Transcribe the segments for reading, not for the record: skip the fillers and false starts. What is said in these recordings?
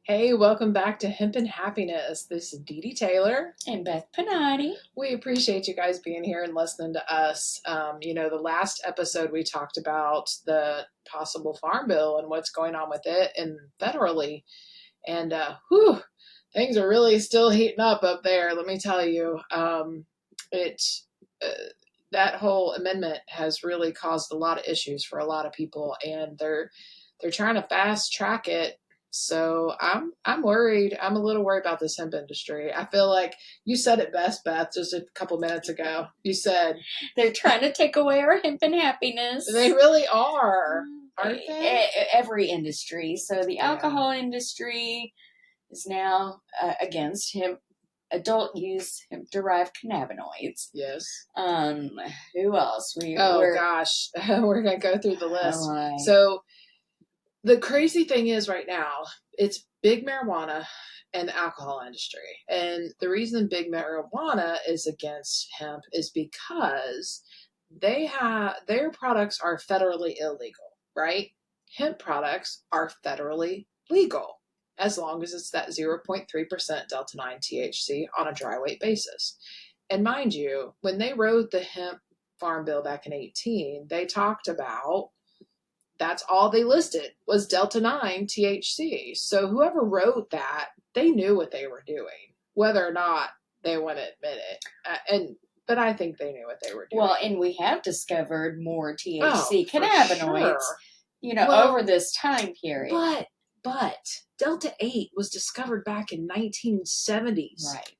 Hey, welcome back to Hempin Happiness. This is Dee Dee Taylor. And Beth Panati. We appreciate you guys being here and listening to us. The last episode we talked about the possible farm bill and what's going on with it and federally. And things are really still heating up there. Let me tell you, it that whole amendment has really caused a lot of issues for a lot of people, and they're trying to fast track it. So I'm worried. I'm a little worried about this hemp industry. I feel like you said it best, Beth, just a couple minutes ago. You said they're trying to take away our hemp and happiness. They really are, aren't they? Every industry. So the alcohol industry is now against adult use hemp-derived cannabinoids. Yes. Who else? Gosh, we're gonna go through the list. So the crazy thing is right now, it's big marijuana and the alcohol industry. And the reason big marijuana is against hemp is because their products are federally illegal, right? Hemp products are federally legal as long as it's that 0.3% Delta 9 THC on a dry weight basis. And mind you, when they wrote the hemp farm bill back in 2018, they talked about that's all they listed was Delta 9 THC. So whoever wrote that, they knew what they were doing, whether or not they want to admit it. But I think they knew what they were doing. Well, and we have discovered more THC cannabinoids, over this time period. But Delta 8 was discovered back in 1970s. Right.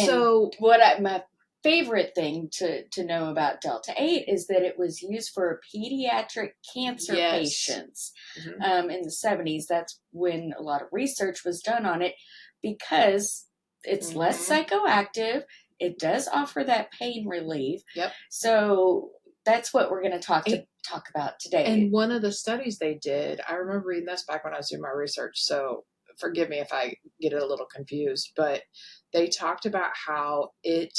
So my favorite thing to know about Delta 8 is that it was used for pediatric cancer patients in the 70s. That's when a lot of research was done on it because it's less psychoactive. It does offer that pain relief. Yep. So that's what we're going to talk about today. And one of the studies they did, I remember reading this back when I was doing my research, so forgive me if I get it a little confused, but they talked about how it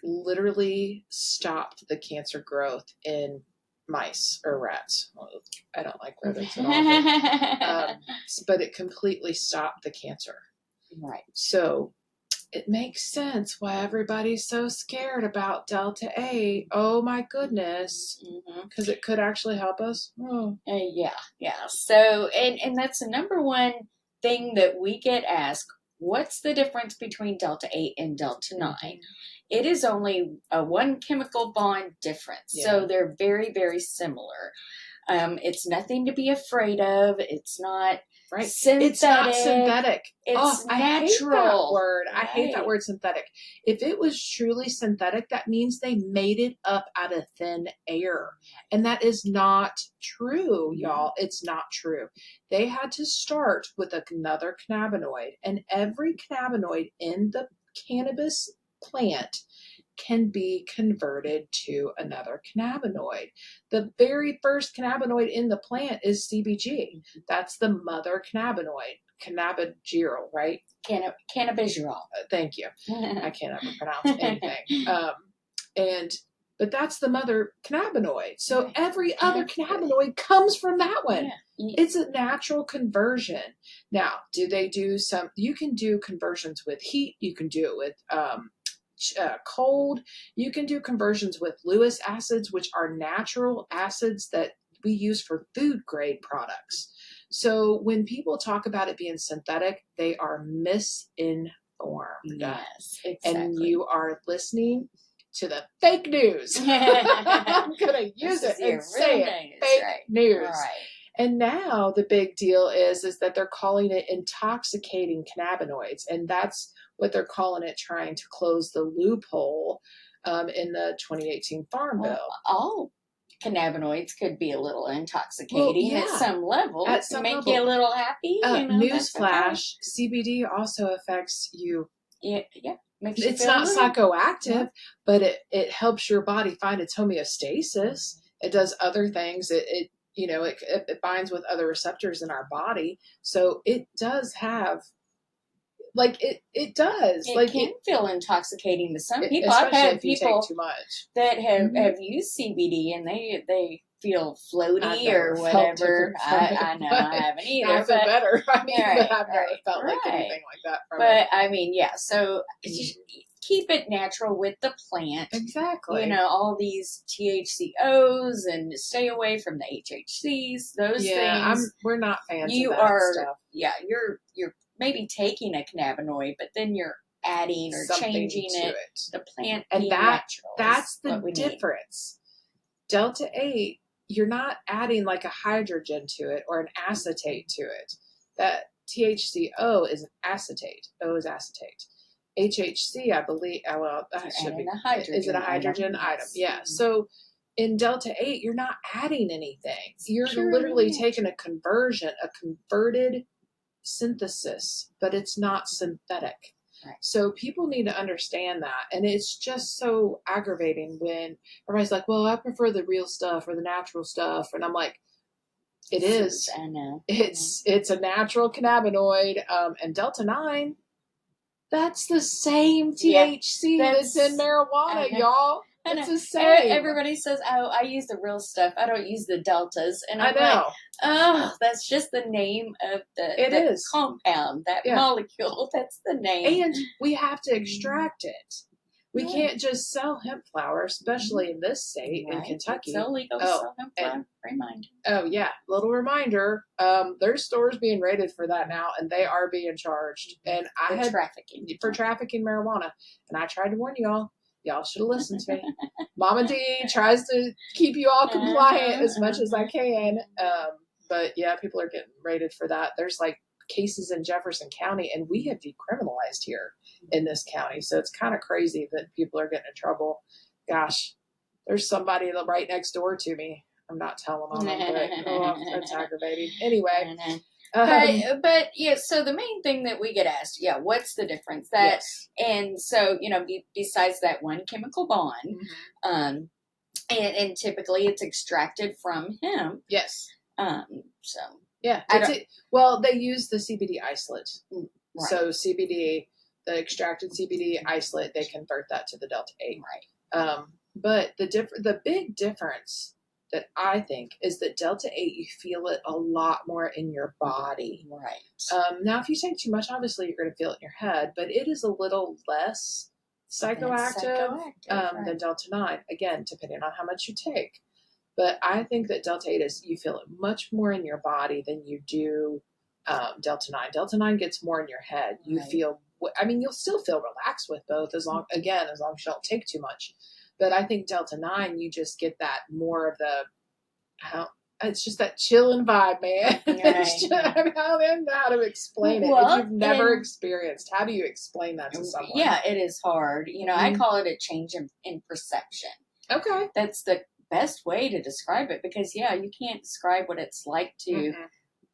literally stopped the cancer growth in mice or rats. Well, I don't like rodents at all, but it completely stopped the cancer. Right. So it makes sense why everybody's so scared about Delta 8. Oh my goodness. Because it could actually help us. Oh. Yeah. So, and that's the number one thing that we get asked. What's the difference between Delta 8 and Delta 9? It is only a one chemical bond difference. Yeah. So they're very, very similar. It's nothing to be afraid of. It's not synthetic. It's not synthetic. It's natural. I hate that word. Right. I hate that word synthetic. If it was truly synthetic, that means they made it up out of thin air. And that is not true, y'all. It's not true. They had to start with another cannabinoid. And every cannabinoid in the cannabis plant can be converted to another cannabinoid. The very first cannabinoid in the plant is CBG. That's the mother cannabinoid. Cannabigerol, right? Cannabigerol. Thank you. I can't ever pronounce anything. But that's the mother cannabinoid. So every other cannabinoid comes from that one. Yeah. It's a natural conversion. Now, do they do you can do conversions with heat. You can do it with cold. You can do conversions with Lewis acids, which are natural acids that we use for food grade products. So when people talk about it being synthetic, they are misinformed. Yes, exactly. And you are listening to the fake news. I'm going to use it and say it. Fake news. Right. And now the big deal is that they're calling it intoxicating cannabinoids. And that's what they're calling it, trying to close the loophole in the 2018 Farm Bill. All cannabinoids could be a little intoxicating at some level. To make you a little happy. Newsflash, CBD also affects you. Yeah. It's not psychoactive, but it helps your body find its homeostasis. It does other things. It binds with other receptors in our body. So it does have, it does. It can feel intoxicating to some people. I've had people too much. that have used CBD and they feel floaty or whatever. I know I haven't either. I feel better. I mean, right, but I've never felt like anything like that from but it. I mean, yeah. So just keep it natural with the plant. Exactly. You know, all these THCOs and stay away from the HHCs. Those things. We're not fans of that stuff. Yeah, you're maybe taking a cannabinoid, but then you're adding or something changing to it. The plant and being natural. That's the difference. Delta 8, you're not adding like a hydrogen to it or an acetate to it. That THCO is an acetate. O is acetate. HHC, I believe. Well, that should be. Is it a hydrogen item? Yeah. Mm-hmm. So in Delta 8, you're not adding anything. You're literally taking a converted synthesis, but it's not synthetic. Right. So people need to understand that. And it's just so aggravating when everybody's like, well, I prefer the real stuff or the natural stuff. And I'm like, it is. I know. It's a natural cannabinoid. And Delta 9, that's the same THC that's in marijuana, y'all. It's the same. Everybody says, "Oh, I use the real stuff. I don't use the deltas." And I'm I know. Like, "Oh, that's just the name of the compound, that molecule. That's the name." And we have to extract it. We can't just sell hemp flower, especially in this state, in Kentucky. It's illegal to sell hemp flower. Reminder. Oh, yeah. Little reminder. There's stores being raided for that now, and they are being charged. And for trafficking marijuana. And I tried to warn y'all. Y'all should have listened to me. Mama D tries to keep you all compliant as much as I can. But yeah, people are getting raided for that. There's like cases in Jefferson County, and we have decriminalized here in this county. So it's kind of crazy that people are getting in trouble. Gosh, there's somebody right next door to me. I'm not telling on them, but that's aggravating. Anyway. But yeah, so the main thing that we get asked, what's the difference? And so, besides that one chemical bond, and typically it's extracted from hemp. Yes. So yeah, they use the CBD isolate. Right. So CBD, the extracted CBD isolate, they convert that to the Delta 8. Right. But the big difference that I think is that Delta 8, you feel it a lot more in your body. Right. Now, if you take too much, obviously you're going to feel it in your head, but it is a little less psychoactive than Delta 9. Again, depending on how much you take. But I think that Delta 8 you feel it much more in your body than you do Delta 9. Delta 9 gets more in your head. You feel, you'll still feel relaxed with both as long as you don't take too much. But I think Delta 9, you just get that more of it's just that chilling vibe, man. I don't know how to explain it. If you've never experienced, how do you explain that to someone? Yeah, it is hard. I call it a change in perception. Okay. That's the best way to describe it because, you can't describe what it's like to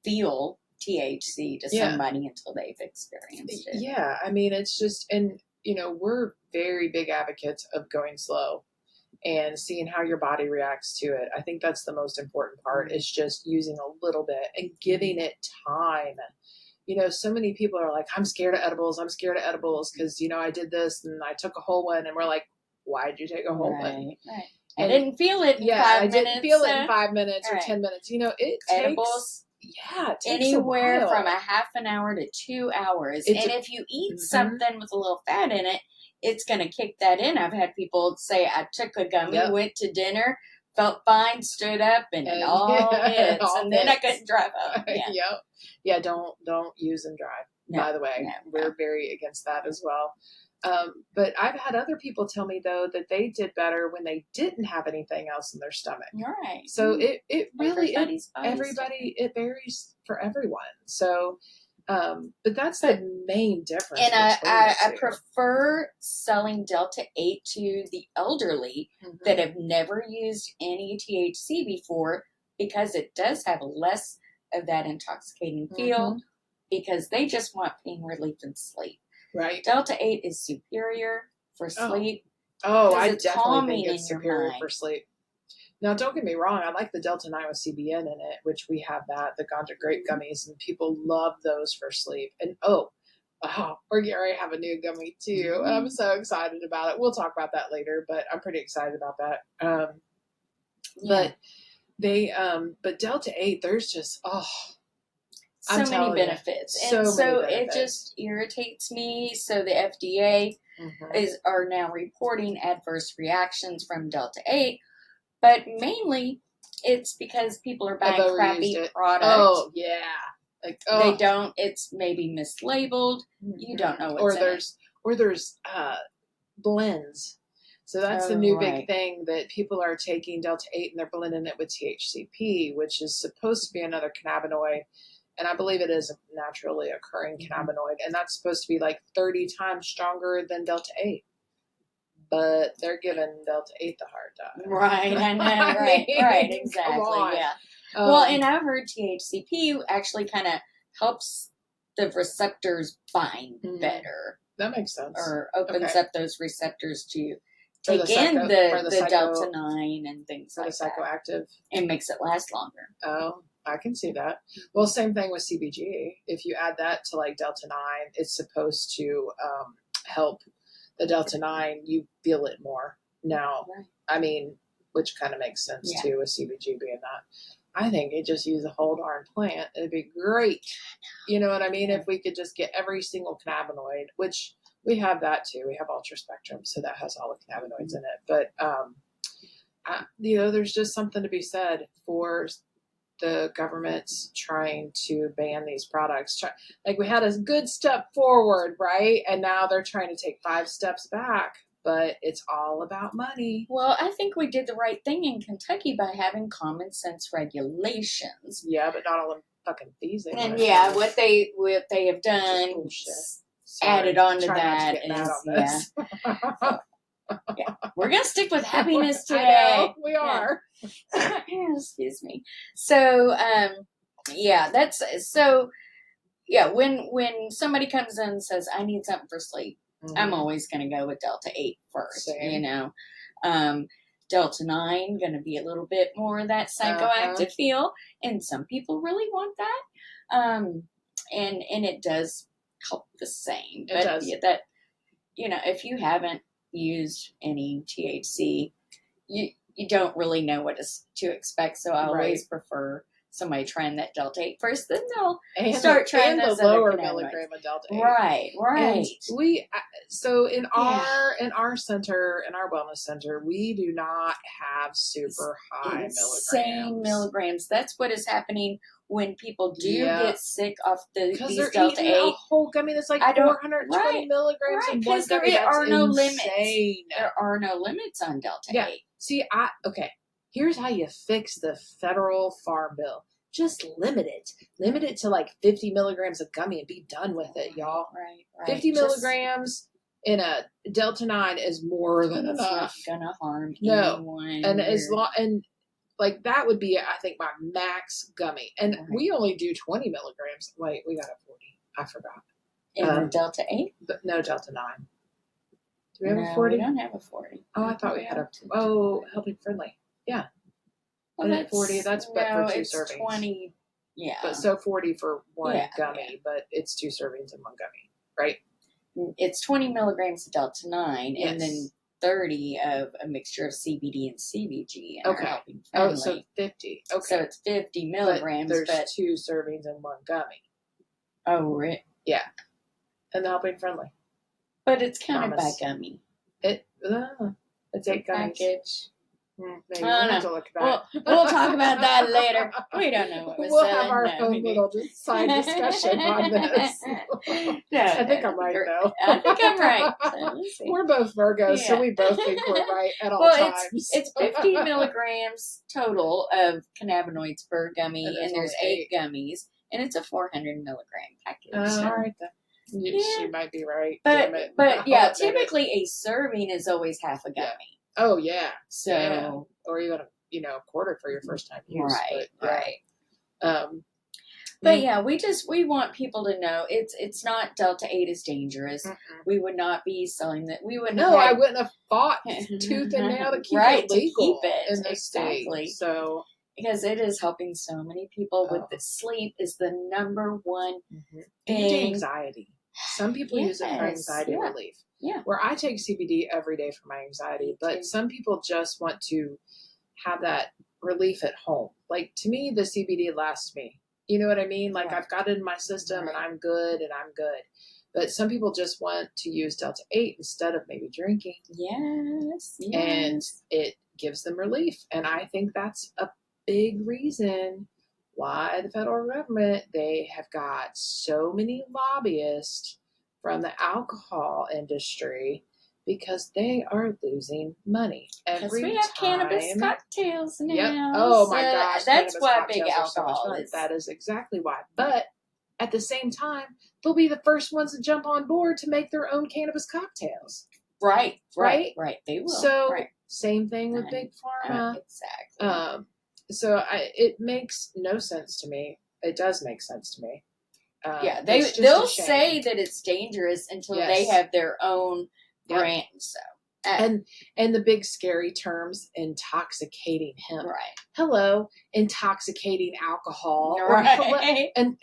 feel THC to somebody until they've experienced it. Yeah, it's just, and we're very big advocates of going slow and seeing how your body reacts to it. I think that's the most important part is just using a little bit and giving it time. So many people are like, I'm scared of edibles because, I did this and I took a whole one, and we're like, why'd you take a whole one? Right. I didn't feel it in 5 minutes. I didn't feel it in 5 minutes or 10 minutes. It edibles. It takes anywhere from a half an hour to 2 hours. And if you eat something with a little fat in it, it's going to kick that in. I've had people say, I took a gummy, went to dinner, felt fine, stood up, and it all hits. And then I couldn't drive up. Yeah, don't use and drive, by the way. We're very against that as well. But I've had other people tell me, though, that they did better when they didn't have anything else in their stomach. Right. So it really, it varies for everyone. So, but that's the main difference. And I prefer selling Delta 8 to the elderly that have never used any THC before because it does have less of that intoxicating feel because they just want pain relief and sleep. Right. Delta 8 is superior for sleep. I definitely think it's superior for sleep. Now, don't get me wrong. I like the Delta 9 with CBN in it, which we have the Ganja grape gummies, and people love those for sleep. And we're getting ready to have a new gummy too. I'm so excited about it. We'll talk about that later, but I'm pretty excited about that. But They but Delta 8, there's just so many benefits. And so it just irritates me. So the FDA are now reporting adverse reactions from Delta 8, but mainly it's because people are buying crappy products. Oh yeah. Like they don't, it's maybe mislabeled. You don't know what's in it. Or there's blends. So that's the new big thing, that people are taking Delta 8 and they're blending it with THCP, which is supposed to be another cannabinoid. And I believe it is a naturally occurring cannabinoid. And that's supposed to be like 30 times stronger than Delta 8. But they're giving Delta 8 the hard time. Right, I know, right, exactly, yeah. Well, and I've heard THCP actually kind of helps the receptors bind better. That makes sense. Or opens up those receptors to take in the Delta 9 and things like that. For the psychoactive. And makes it last longer. Oh, I can see that. Well, same thing with CBG. If you add that to like Delta 9, it's supposed to help the Delta 9. You feel it more. Now, I mean, which kind of makes sense too, with CBG being that. I think it just use a whole darn plant. It'd be great. You know what I mean? If we could just get every single cannabinoid, which we have that too. We have Ultra Spectrum, so that has all the cannabinoids in it. But, there's just something to be said for the government's trying to ban these products. Like, we had a good step forward, right? And now they're trying to take 5 steps back. But it's all about money. Well, I think we did the right thing in Kentucky by having common sense regulations. Yeah, but not all them fucking fees. And what they have done, added on to that is we're gonna stick with happiness today. I know, we are. Excuse me. So when somebody comes in and says, I need something for sleep, I'm always going to go with Delta 8 first. Same. Delta 9 going to be a little bit more of that psychoactive feel, and some people really want that. And it does help the same. It does. That if you haven't used any THC, you don't really know what to expect. So I always prefer somebody trying that Delta 8 first, then they'll start trying those lower milligram of Delta 8. Right. And in our center, in our wellness center, we do not have super high milligrams. That's what is happening when people do get sick off these they're Delta 8. A whole gummy that's like 420 milligrams. Right, because there are no limits. There are no limits on Delta 8. See, here's how you fix the federal farm bill. Just limit it. Limit it to like 50 milligrams of gummy and be done with it, y'all. Right. 50 milligrams in a Delta 9 is more than enough. It's not gonna harm anyone. And like that would be, I think, my max gummy. And we only do 20 milligrams. Wait, we got a 40. I forgot. In Delta 8? But no, Delta 9. Do we have a 40? We don't have a 40. Oh, I thought we had Helping Friendly. Yeah. Well, that's 40. That's for 2 it's servings. 20. Yeah. But so 40 for one gummy, but it's 2 servings in one gummy, right? It's 20 milligrams of Delta 9, and then 30 of a mixture of CBD and CBG. Helping Friendly. Oh, so 50. Okay. So it's 50 milligrams. But there's 2 servings in one gummy. Oh, right. Yeah. And the Helping Friendly. But it's counted by gummy. It's 8 gummies. Package. Maybe we'll have to look at that. We'll talk about that later. We don't know what we'll have our own little side discussion on this. I think I'm right, though. I think I'm right. So we're both Virgos, so we both think we're right at all times. It's 50 milligrams total of cannabinoids per gummy, and there's 8 gummies, and it's a 400 milligram package. All right, then. She might be right. But typically a serving is always half a gummy. Yeah. Oh, yeah. So, or even a quarter for your first time use. Right. But we want people to know it's not Delta 8 is dangerous. We would not be selling that. We wouldn't. No, I wouldn't have fought tooth and nail to keep it legal in this state. So because it is helping so many people with the sleep is the number one thing. Anxiety. Some people use it for anxiety relief. Yeah. Where I take CBD every day for my anxiety, but some people just want to have that relief at home. Like, to me, the CBD lasts me. You know what I mean? Like, Right. I've got it in my system and I'm good. But some people just want to use Delta 8 instead of maybe drinking. Yes. And it gives them relief. And I think that's a big reason why the federal government, they have got so many lobbyists from the alcohol industry because they are losing money every we have time. cannabis cocktails now. Yep. Oh my So gosh. that's why cannabis big cocktails are so much alcohol fun. is. That is exactly why. But at the same time, they'll be the first ones to jump on board to make their own cannabis cocktails. Right. They will. So same thing with big pharma. Exactly. So it makes no sense to me. It does make sense to me. Yeah, they'll say that it's dangerous until they have their own brand. So and the big scary terms, intoxicating hemp. Right. Hello, intoxicating alcohol. Right. And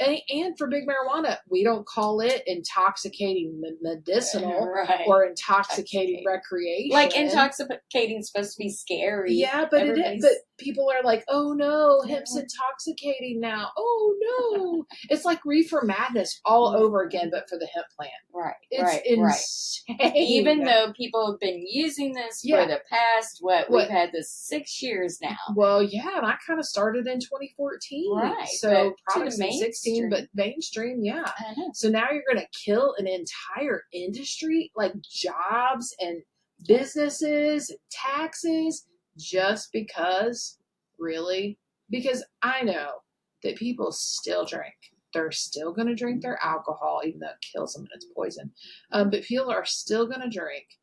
for big marijuana, we don't call it intoxicating medicinal or intoxicating recreation. Like intoxicating is supposed to be scary. Yeah, but it is. But people are like, oh no, hemp's intoxicating now. Oh no. It's like reefer madness all over again, but for the hemp plant. Right. It's insane. Even though people have been using this for the past, we've had this 6 years now. Well, yeah, and I kind of started in 2014. Right. So products in 16, but mainstream, yeah. I know. So now you're going to kill an entire industry, like jobs and businesses, taxes, just because, really? Because I know that people still drink. They're still going to drink their alcohol, even though it kills them and it's poison. But people are still going to drink,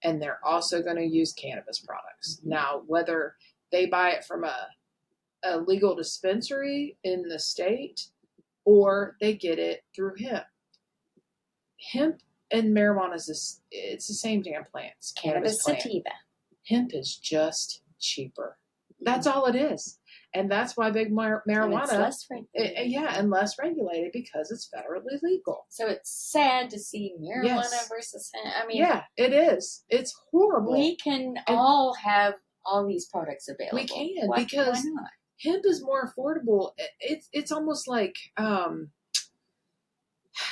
and they're also going to use cannabis products. Now, whether they buy it from a legal dispensary in the state or they get it through hemp. Hemp and marijuana it's the same damn plant. It's cannabis sativa. Hemp is just cheaper. That's all it is. And that's why big marijuana, less regulated. And less regulated because it's federally legal. So it's sad to see marijuana versus hemp. I mean, yeah, it is. It's horrible. We can all have all these products available. We can because why not? Hemp is more affordable. It's almost like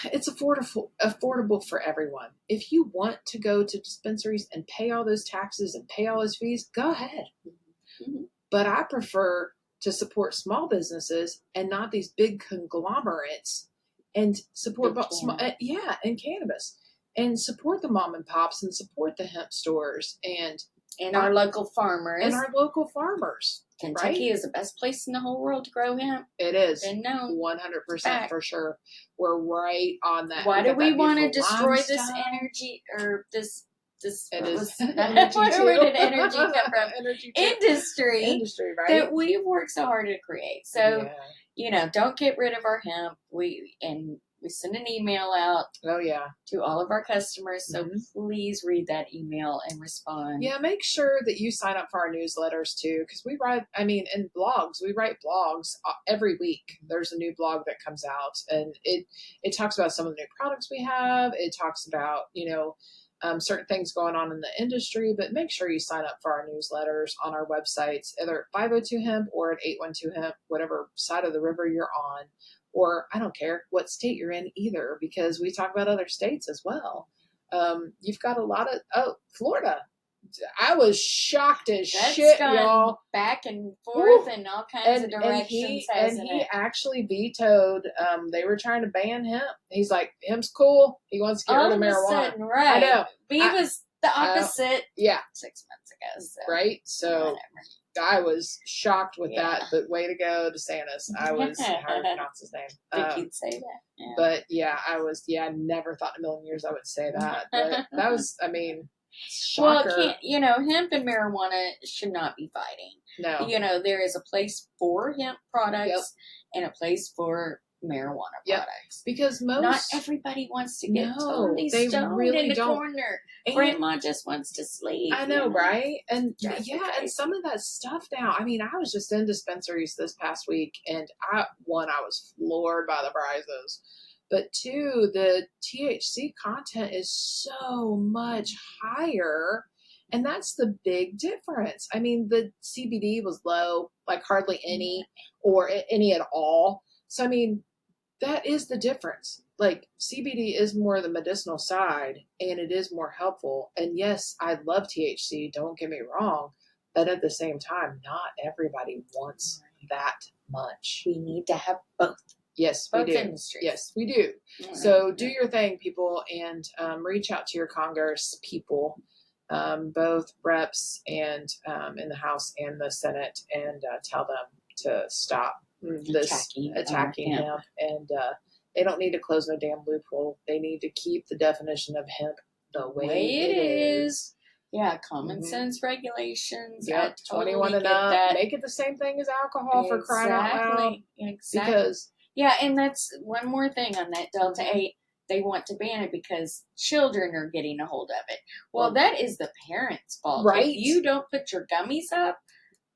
it's affordable for everyone. If you want to go to dispensaries and pay all those taxes and pay all those fees, go ahead. Mm-hmm. But I prefer to support small businesses and not these big conglomerates, and support and cannabis, and support the mom and pops and support the hemp stores and our local farmers. Right? Kentucky is the best place in the whole world to grow hemp. It is. And no, 100% for sure. We're right on that. Why do we want to destroy this energy or this it is energy where did energy come from? Industry, right? That we've worked so hard to create. So, don't get rid of our hemp. We send an email out to all of our customers. So please read that email and respond. Yeah, make sure that you sign up for our newsletters too, because we write blogs every week. There's a new blog that comes out, and it talks about some of the new products we have. It talks about, certain things going on in the industry, but make sure you sign up for our newsletters on our websites, either 502 Hemp or at 812 Hemp, whatever side of the river you're on. Or I don't care what state you're in either, because we talk about other states as well. You've got a lot of Florida. I was shocked as shit, y'all. Back and forth in all kinds of directions. And he actually vetoed. They were trying to ban hemp. He's like, hemp's cool. He wants to get rid of marijuana. Sudden, right? I know. He was the opposite. 6 months ago. So. Right. So. Whatever. I was shocked with that, but way to go, DeSantis. I was, how do you pronounce his name? I think you'd say that. Yeah. But I never thought in a million years I would say that. But that was, shocker. Well, hemp and marijuana should not be fighting. No. There is a place for hemp products and a place for marijuana products. Because not everybody wants to get totally stoned in the corner. And Grandma just wants to sleep. I know, right? And and some of that stuff now. I was just in dispensaries this past week, and I was floored by the prices. But 2, the THC content is so much higher. And that's the big difference. I mean, the CBD was low, like hardly any or any at all. So, I mean, that is the difference. Like CBD is more the medicinal side and it is more helpful. And yes, I love THC, don't get me wrong. But at the same time, not everybody wants that much. We need to have both. Yes, we do. Industries. Yes, we do. So do your thing, people, and reach out to your Congress people, both reps and in the House and the Senate, and tell them to stop this attacking hemp. And they don't need to close no damn loophole. They need to keep the definition of hemp the way it is. Yeah, common sense regulations. Yeah, totally 21 and up. That. Make it the same thing as alcohol for crying out loud. Exactly. Because and that's one more thing on that Delta 8. They want to ban it because children are getting a hold of it. Well, that is the parents' fault. Right. If you don't put your gummies up,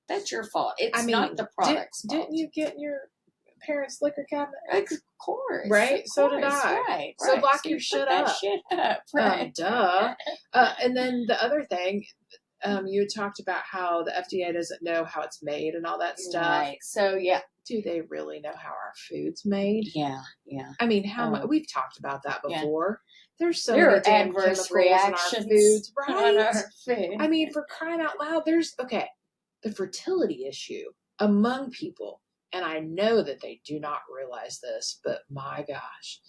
that's your fault. It's not the product's fault. Didn't you get in your parents' liquor cabinet? Of course. Right? Of so course, did I. Right. So lock your shit up. Right. Duh. And then the other thing, you had talked about how the FDA doesn't know how it's made and all that stuff. Right. So, yeah. Do they really know how our food's made? Yeah. I mean, how much? We've talked about that before. Yeah. There's so many adverse reactions in our foods, right? On our food. I mean, for crying out loud, there's the fertility issue among people, and I know that they do not realize this, but my gosh,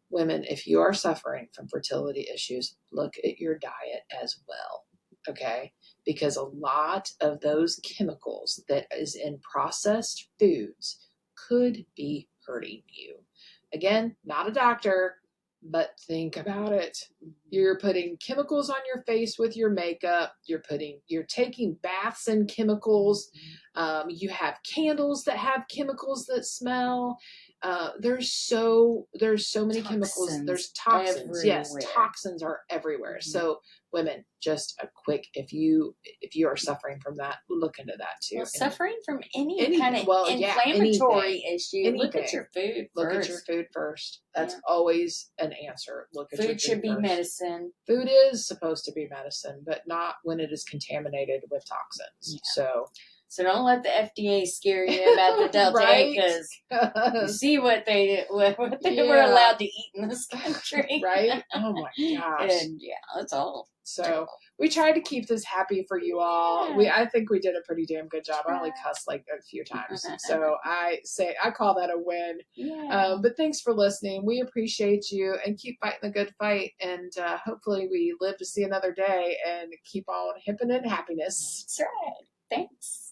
women, if you are suffering from fertility issues, look at your diet as well. Okay, because a lot of those chemicals that is in processed foods could be hurting you. Again, not a doctor, but think about it. You're putting chemicals on your face with your makeup. You're taking baths in chemicals. You have candles that have chemicals that smell. There's so many chemicals. There's toxins. Everywhere. Yes, toxins are everywhere. Mm-hmm. So women, just a quick, if you are suffering from that, look into that too. Well, suffering from any kind of inflammatory issue, look at your food first. Look at your food first. That's always an answer. Look at your food should be first. Medicine. Food is supposed to be medicine, but not when it is contaminated with toxins. Yeah. So don't let the FDA scare you about the Delta 8 because you see what they were allowed to eat in this country. Right? Oh my gosh. And that's all. So we tried to keep this happy for you all. I think we did a pretty damn good job. I only cussed like a few times. So I call that a win. Yeah. But thanks for listening. We appreciate you and keep fighting the good fight. And hopefully we live to see another day and keep on Hempin' Happiness. That's right. Thanks.